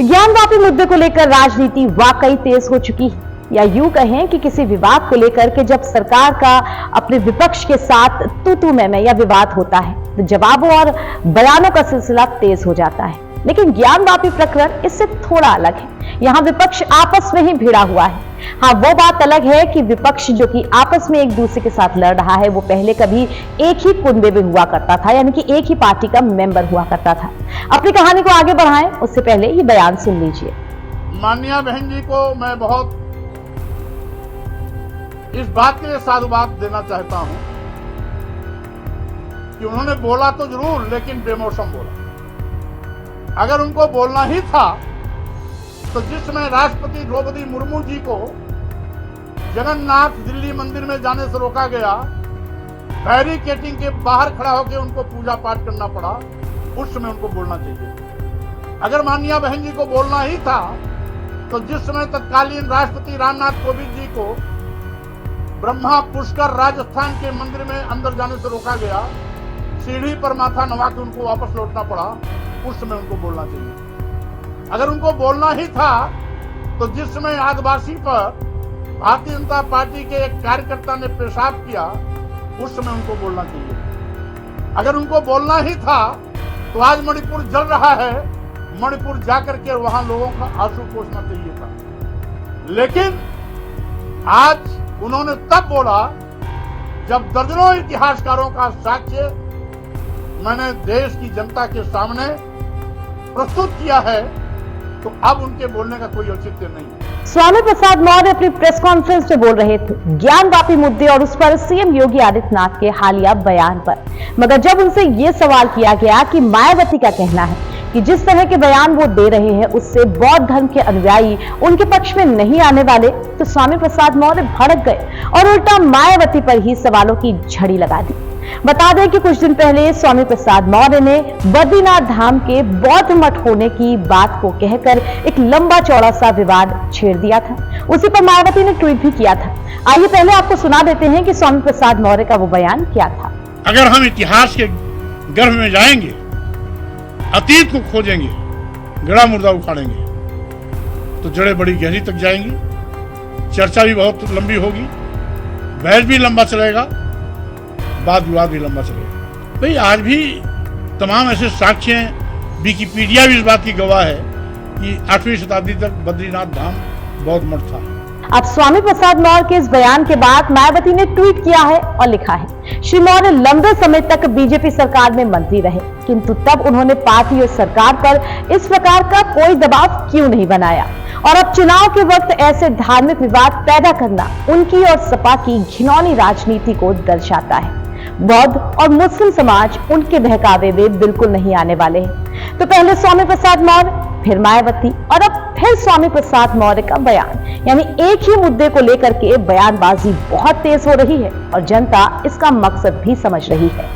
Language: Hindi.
ज्ञानवापी मुद्दे को लेकर राजनीति वाकई तेज हो चुकी है, या यूं कहें कि किसी विवाद को लेकर के जब सरकार का अपने विपक्ष के साथ तू मैं या विवाद होता है तो जवाबों और बयानों का सिलसिला तेज हो जाता है। लेकिन ज्ञानवापी प्रकरण इससे थोड़ा अलग है। यहाँ विपक्ष आपस में ही भिड़ा हुआ है। हाँ, वो बात अलग है कि विपक्ष जो कि आपस में एक दूसरे के साथ लड़ रहा है वो पहले कभी एक ही कुंबे में हुआ करता था, यानी कि एक ही पार्टी का मेंबर हुआ करता था। अपनी कहानी को आगे बढ़ाएं उससे पहले ये बयान सुन लीजिए। माननीय बहन जी को मैं बहुत इस बात के लिए साधुवाद देना चाहता हूं कि उन्होंने बोला तो जरूर, लेकिन बेमौसम बोला। अगर उनको बोलना ही था तो जिस समय राष्ट्रपति द्रौपदी मुर्मू जी को जगन्नाथ दिल्ली मंदिर में जाने से रोका गया, बैरिकेडिंग के बाहर खड़ा होकर उनको पूजा पाठ करना पड़ा, उस समय उनको बोलना चाहिए। अगर माननीय बहन जी को बोलना ही था तो जिस समय तत्कालीन राष्ट्रपति रामनाथ कोविंद जी को ब्रह्मा पुष्कर राजस्थान के मंदिर में अंदर जाने से रोका गया, सीढ़ी पर माथा नवा के उनको वापस लौटना पड़ा, उस समय उनको बोलना चाहिए। अगर उनको बोलना ही था तो जिस समय आदिवासी पर भारतीय जनता पार्टी के एक कार्यकर्ता ने पेशाब किया, उस समय उनको बोलना चाहिए। अगर उनको बोलना ही था तो आज मणिपुर जल रहा है, मणिपुर जाकर के वहां लोगों का आंसू पोंछना चाहिए था। लेकिन आज उन्होंने तब बोला जब दर्जनों इतिहासकारों का साक्ष्य मैंने देश की जनता के सामने प्रस्तुत किया है, तो अब उनके बोलने का कोई औचित्य नहीं है। स्वामी प्रसाद मौर्य अपनी प्रेस कॉन्फ्रेंस में बोल रहे थे ज्ञानवापी मुद्दे और उस पर सीएम योगी आदित्यनाथ के हालिया बयान पर। मगर जब उनसे यह सवाल किया गया कि मायावती का कहना है कि जिस तरह के बयान वो दे रहे हैं उससे बौद्ध धर्म के अनुयायी उनके पक्ष में नहीं आने वाले, तो स्वामी प्रसाद मौर्य भड़क गए और उल्टा मायावती पर ही सवालों की झड़ी लगा दी। बता दें कि कुछ दिन पहले स्वामी प्रसाद मौर्य ने बद्रीनाथ धाम के बौद्ध मठ होने की बात को कहकर एक लंबा चौड़ा सा विवाद छेड़ दिया था। उसी पर मायावती ने ट्वीट भी किया था। आइए पहले आपको सुना देते हैं कि स्वामी प्रसाद मौर्य का वो बयान क्या था। अगर हम इतिहास के गर्भ में जाएंगे, अतीत को खोजेंगे, गड़ा मुर्दा उखाड़ेंगे, तो जड़ें बड़ी गहरी तक जाएंगी, चर्चा भी बहुत लंबी होगी, बहस भी लंबा चलेगा, वाद विवाद भी लंबा चलेगा। भाई आज भी तमाम ऐसे साक्ष्य हैं, विकिपीडिया भी इस बात की गवाह है कि 8वीं शताब्दी तक बद्रीनाथ धाम बौद्ध मठ था। अब स्वामी प्रसाद मौर्य के इस बयान के बाद मायावती ने ट्वीट किया है और लिखा है, श्री मौर्य लंबे समय तक बीजेपी सरकार में मंत्री रहे, किंतु तब उन्होंने पार्टी और सरकार पर इस प्रकार का कोई दबाव क्यों नहीं बनाया, और अब चुनाव के वक्त ऐसे धार्मिक विवाद पैदा करना उनकी और सपा की घिनौनी राजनीति को दर्शाता है। बौद्ध और मुस्लिम समाज उनके बहकावे में बिल्कुल नहीं आने वाले हैं। तो पहले स्वामी प्रसाद मौर्य, फिर मायावती और अब फिर स्वामी प्रसाद मौर्य का बयान, यानी एक ही मुद्दे को लेकर के बयानबाजी बहुत तेज हो रही है और जनता इसका मकसद भी समझ रही है।